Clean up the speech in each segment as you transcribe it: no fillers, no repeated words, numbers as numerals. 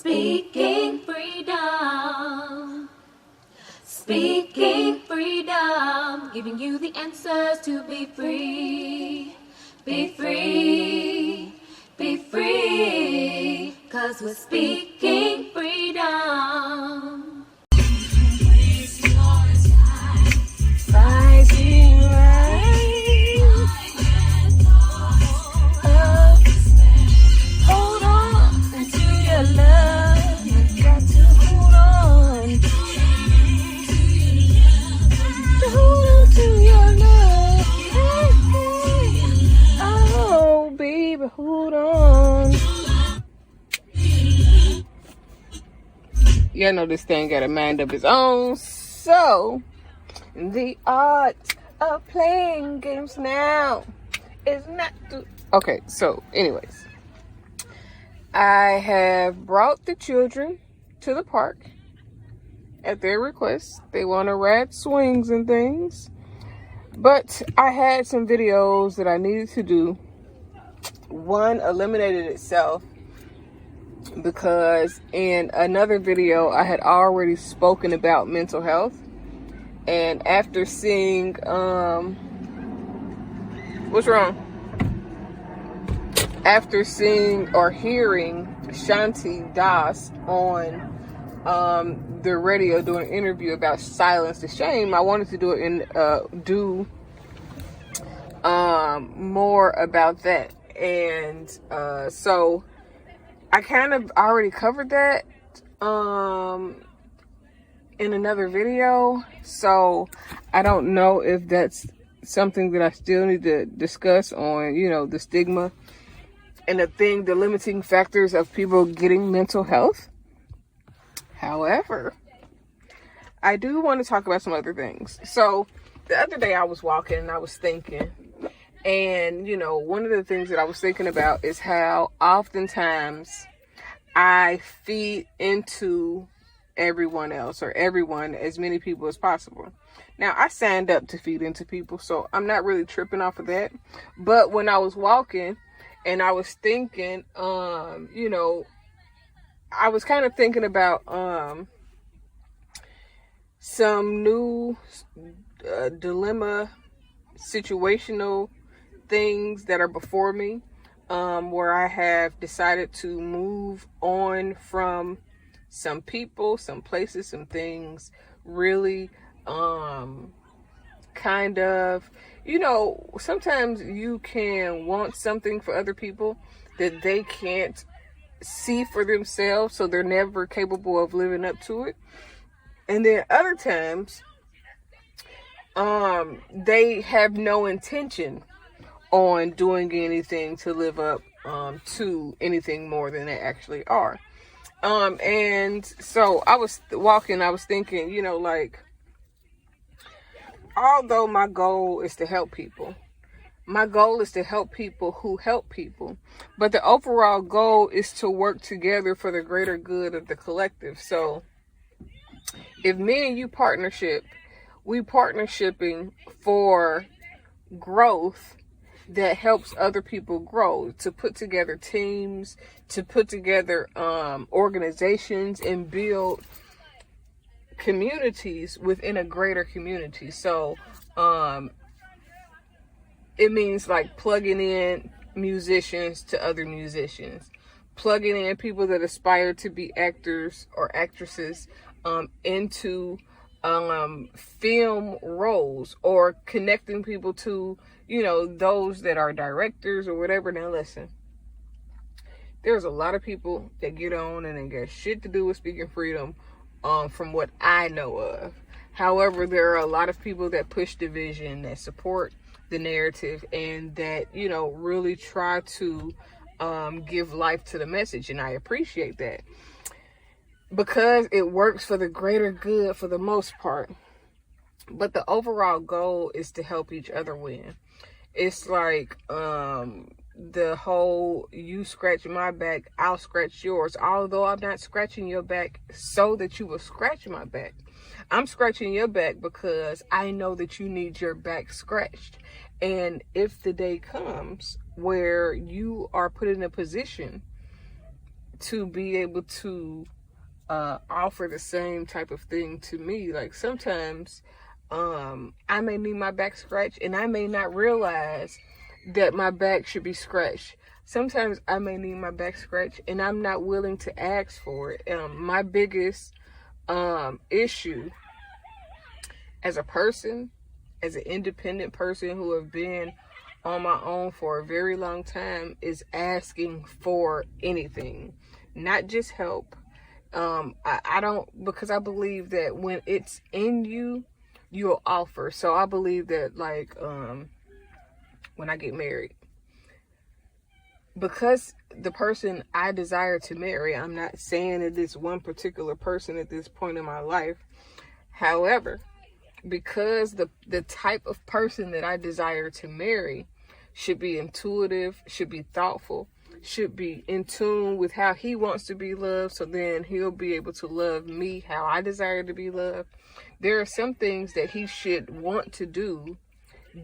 Speaking freedom. Speaking freedom. Giving you the answers to be free. Be free. Be free. 'Cause we're speaking freedom. Rising right. Hold on to your love. You've got to hold on. Hold on to your love. Oh, baby, hold on. Y'all know this thing got a mind of its own. So, the art of playing games now is not to... Okay, so anyways, I have brought the children to the park at their request. They want to ride swings and things, but I had some videos that I needed to do. One eliminated itself because in another video I had already spoken about mental health. And after seeing, what's wrong? After seeing or hearing Shanti Das on the radio doing an interview about silence to shame, I wanted to do it in more about that. And so I kind of already covered that in another video, so I don't know if that's something that I still need to discuss on, you know, the stigma and the limiting factors of people getting mental health. However, I do want to talk about some other things. So the other day I was walking and I was thinking, and you know, one of the things that I was thinking about is how oftentimes I feed into everyone else, or everyone, as many people as possible. Now, I signed up to feed into people, so I'm not really tripping off of that. But when I was walking and I was thinking, you know, I was kind of thinking about some new dilemma, situational things that are before me, where I have decided to move on from some people, some places, some things, really kind of, you know, sometimes you can want something for other people that they can't see for themselves, so they're never capable of living up to it. And then other times, they have no intention on doing anything to live up to anything more than they actually are. And so I was walking, I was thinking, you know, like, although my goal is to help people, my goal is to help people who help people, but the overall goal is to work together for the greater good of the collective. So if me and you we partnershiping for growth that helps other people grow, to put together teams, to put together organizations and build communities within a greater community. So it means like plugging in musicians to other musicians, plugging in people that aspire to be actors or actresses into film roles, or connecting people to, you know, those that are directors or whatever. Now listen, there's a lot of people that get on and they got shit to do with speaking freedom, from what I know of. However, there are a lot of people that push division, that support the narrative, and that, you know, really try to give life to the message. And I appreciate that, because it works for the greater good for the most part. But the overall goal is to help each other win. It's like the whole, you scratch my back, I'll scratch yours. Although I'm not scratching your back so that you will scratch my back. I'm scratching your back because I know that you need your back scratched. And if the day comes where you are put in a position to be able to offer the same type of thing to me. Like sometimes I may need my back scratched and I may not realize that my back should be scratched. Sometimes I may need my back scratched and I'm not willing to ask for it. My biggest issue as a person, as an independent person who have been on my own for a very long time, is asking for anything, not just help. I don't, because I believe that when it's in you, you'll offer. So I believe that, like, when I get married, because the person I desire to marry, I'm not saying that it's one particular person at this point in my life. However, because the type of person that I desire to marry should be intuitive, should be thoughtful, should be in tune with how he wants to be loved, so then he'll be able to love me how I desire to be loved. There are some things that he should want to do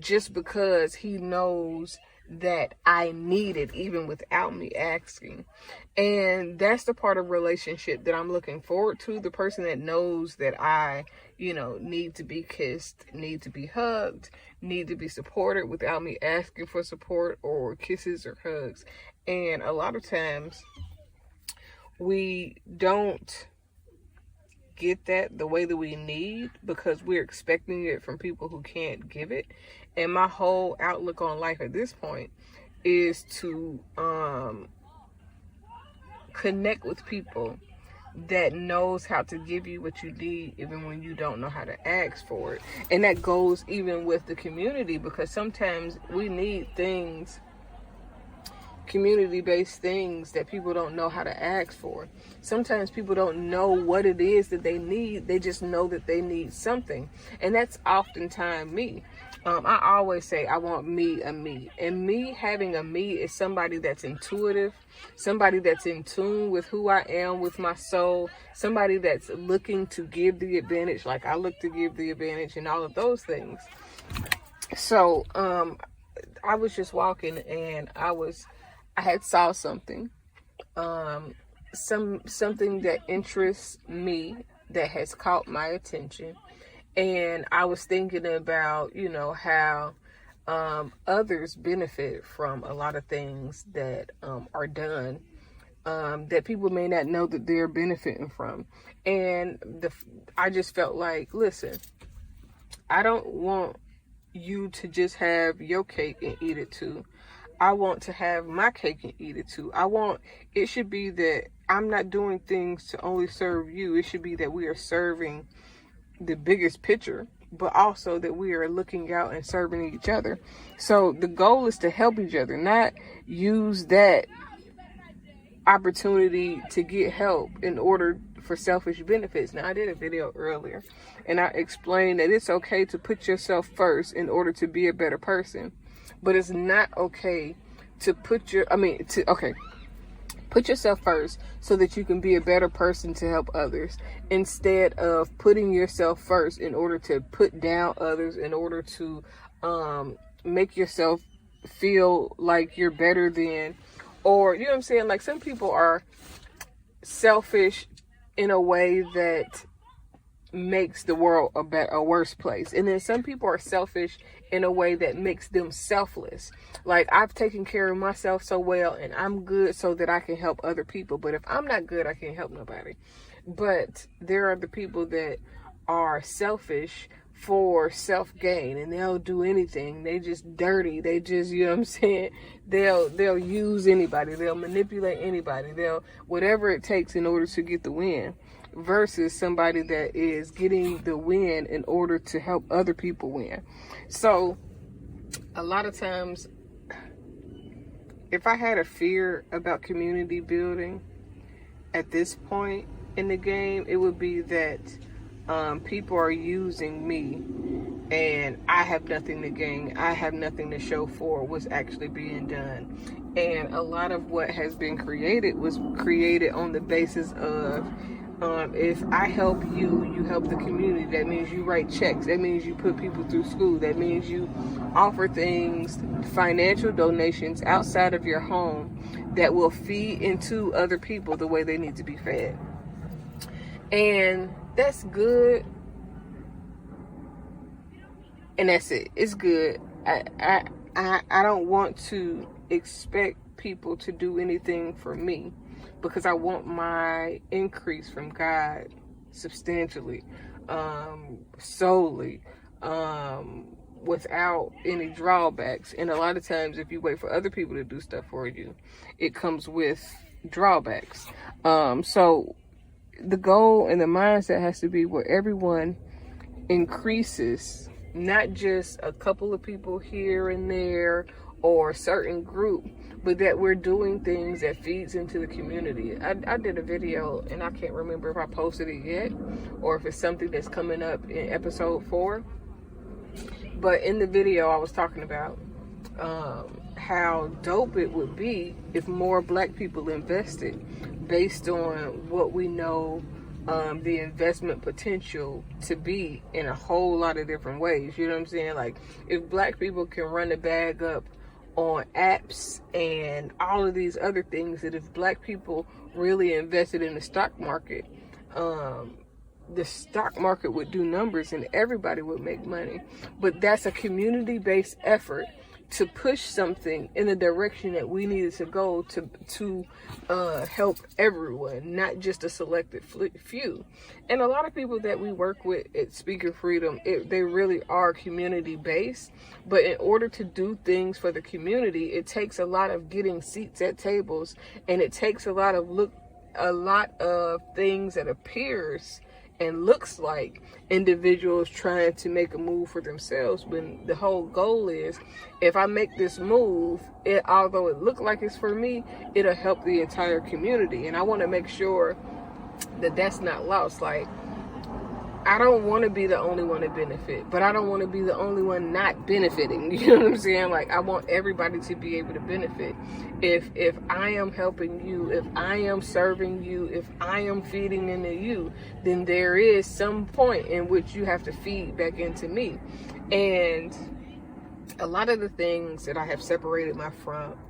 just because he knows that I need it, even without me asking. And that's the part of relationship that I'm looking forward to. The person that knows that I, need to be kissed, need to be hugged, need to be supported without me asking for support or kisses or hugs. And a lot of times we don't get that the way that we need because we're expecting it from people who can't give it. And my whole outlook on life at this point is to connect with people that knows how to give you what you need even when you don't know how to ask for it. And that goes even with the community, because sometimes we need things, community-based things, that people don't know how to ask for. Sometimes people don't know what it is that they need. They just know that they need something. And that's oftentimes me. I always say I want me a me. And me having a me is somebody that's intuitive, somebody that's in tune with who I am, with my soul, somebody that's looking to give the advantage like I look to give the advantage, and all of those things. So I was just walking and I had saw something, something that interests me, that has caught my attention. And I was thinking about, how others benefit from a lot of things that are done, that people may not know that they're benefiting from. And I just felt like, listen, I don't want you to just have your cake and eat it too. I want to have my cake and eat it too. It should be that I'm not doing things to only serve you. It should be that we are serving the biggest picture, but also that we are looking out and serving each other. So the goal is to help each other, not use that opportunity to get help in order for selfish benefits. Now, I did a video earlier and I explained that it's okay to put yourself first in order to be a better person, but it's not okay to put yourself first so that you can be a better person to help others, instead of putting yourself first in order to put down others, in order to make yourself feel like you're better than, or, you know what I'm saying? Like, some people are selfish in a way that makes the world a worse place. And then some people are selfish in a way that makes them selfless. Like, I've taken care of myself so well and I'm good so that I can help other people. But if I'm not good, I can't help nobody. But there are the people that are selfish for self-gain, and they'll do anything. They just dirty. They just, you know what I'm saying? They'll use anybody. They'll manipulate anybody. They'll whatever it takes in order to get the win. Versus somebody that is getting the win in order to help other people win. So a lot of times, if I had a fear about community building at this point in the game, it would be that people are using me and I have nothing to gain. I have nothing to show for what's actually being done. And a lot of what has been created was created on the basis of, if I help you, you help the community. That means you write checks. That means you put people through school. That means you offer things, financial donations outside of your home that will feed into other people the way they need to be fed. And that's good. And that's it. It's good. I don't want to expect people to do anything for me, because I want my increase from God substantially, solely, without any drawbacks. And a lot of times, if you wait for other people to do stuff for you, it comes with drawbacks. So the goal and the mindset has to be where everyone increases, not just a couple of people here and there or a certain group, but that we're doing things that feeds into the community. I did a video, and I can't remember if I posted it yet or if it's something that's coming up in episode 4. But in the video, I was talking about how dope it would be if more Black people invested based on what we know the investment potential to be in a whole lot of different ways. You know what I'm saying? Like, if Black people can run the bag up on apps and all of these other things, that if Black people really invested in the stock market, the stock market would do numbers and everybody would make money. But that's a community-based effort to push something in the direction that we needed to go to help everyone, not just a selected few. And a lot of people that we work with at Speaker Freedom, they really are community-based. But in order to do things for the community, it takes a lot of getting seats at tables, and it takes a lot of things that appears and looks like individuals trying to make a move for themselves, when the whole goal is, if I make this move, although it look like it's for me, it'll help the entire community. And I want to make sure that that's not lost. Like, I don't want to be the only one to benefit, but I don't want to be the only one not benefiting. You know what I'm saying? Like, I want everybody to be able to benefit. If I am helping you, if I am serving you, if I am feeding into you, then there is some point in which you have to feed back into me. And a lot of the things that I have separated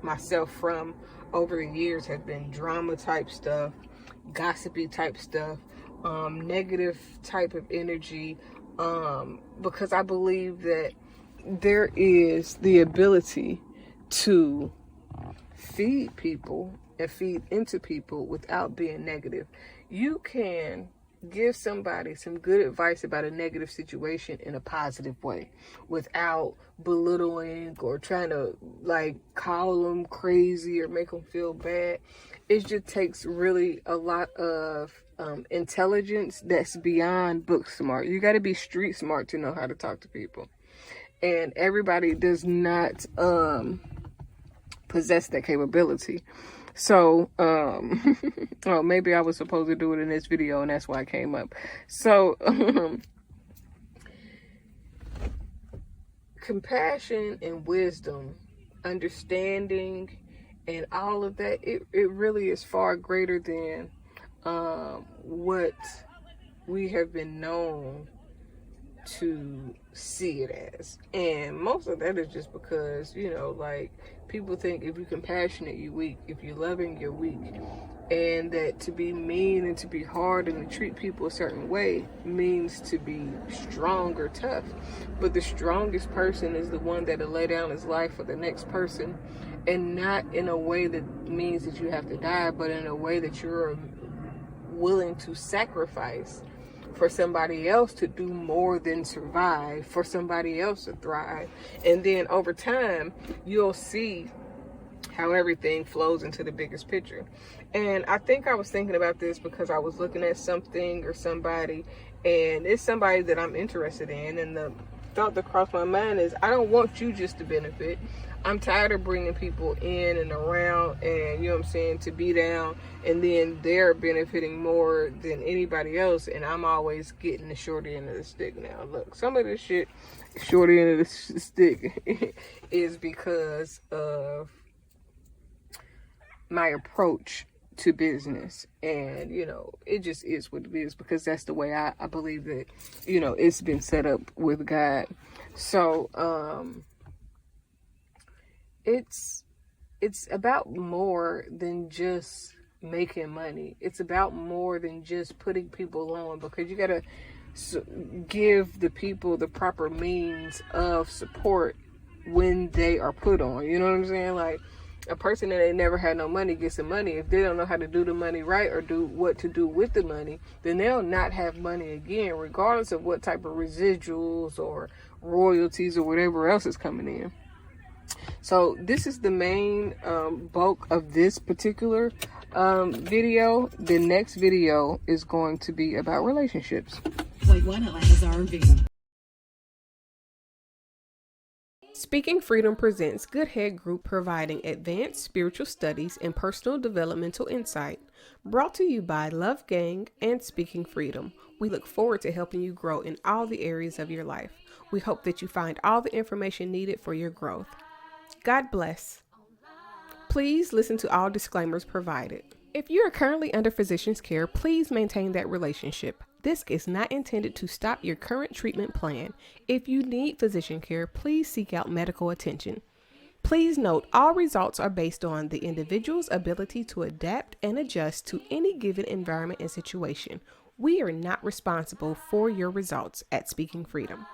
myself from over the years have been drama type stuff, gossipy type stuff, negative type of energy, because I believe that there is the ability to feed people and feed into people without being negative. You can give somebody some good advice about a negative situation in a positive way without belittling or trying to like call them crazy or make them feel bad. It just takes really a lot of intelligence that's beyond book smart. You got to be street smart to know how to talk to people, and everybody does not possess that capability. So oh, maybe I was supposed to do it in this video, and that's why it came up. So compassion and wisdom, understanding, and all of that, it really is far greater than what we have been known to see it as. And most of that is just because, you know, like, people think if you're compassionate, you're weak. If you're loving, you're weak. And that to be mean and to be hard and to treat people a certain way means to be strong or tough. But the strongest person is the one that'll lay down his life for the next person, and not in a way that means that you have to die, but in a way that you're willing to sacrifice for somebody else to do more than survive, for somebody else to thrive. And then over time, you'll see how everything flows into the biggest picture. And I think I was thinking about this because I was looking at something or somebody, and it's somebody that I'm interested in, and the thought that crossed my mind is, I don't want you just to benefit. I'm tired of bringing people in and around and, you know what I'm saying, to be down, and then they're benefiting more than anybody else, and I'm always getting the short end of the stick. Now, look, some of this shit, short end of the stick, is because of my approach to business. And, you know, it just is what it is, because that's the way I believe that, you know, it's been set up with God. So, it's it's about more than just making money. It's about more than just putting people on, because you got to give the people the proper means of support when they are put on. You know what I'm saying? Like, a person that ain't never had no money gets some money. If they don't know how to do the money right or do what to do with the money, then they'll not have money again, regardless of what type of residuals or royalties or whatever else is coming in. So this is the main bulk of this particular video. The next video is going to be about relationships. Like one Atlanta's RV. Speaking Freedom presents Good Head Group, providing advanced spiritual studies and personal developmental insight. Brought to you by Love Gang and Speaking Freedom. We look forward to helping you grow in all the areas of your life. We hope that you find all the information needed for your growth. God bless. Please listen to all disclaimers provided. If you are currently under physician's care, please maintain that relationship. This is not intended to stop your current treatment plan. If you need physician care, please seek out medical attention. Please note, all results are based on the individual's ability to adapt and adjust to any given environment and situation. We are not responsible for your results at Speaking Freedom.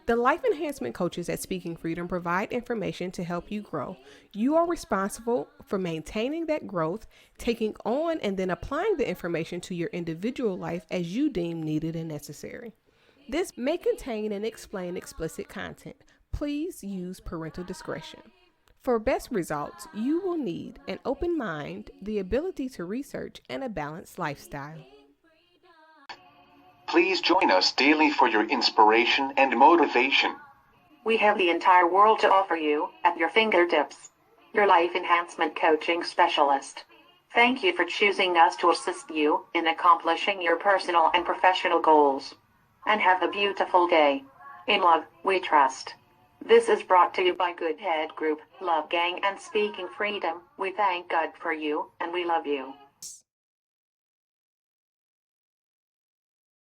The life enhancement coaches at Speaking Freedom provide information to help you grow. You are responsible for maintaining that growth, taking on and then applying the information to your individual life as you deem needed and necessary. This may contain and explain explicit content. Please use parental discretion. For best results, you will need an open mind, the ability to research, and a balanced lifestyle. Please join us daily for your inspiration and motivation. We have the entire world to offer you at your fingertips. Your life enhancement coaching specialist. Thank you for choosing us to assist you in accomplishing your personal and professional goals. And have a beautiful day. In love, we trust. This is brought to you by Good Head Group, Love Gang, and Speaking Freedom. We thank God for you, and we love you.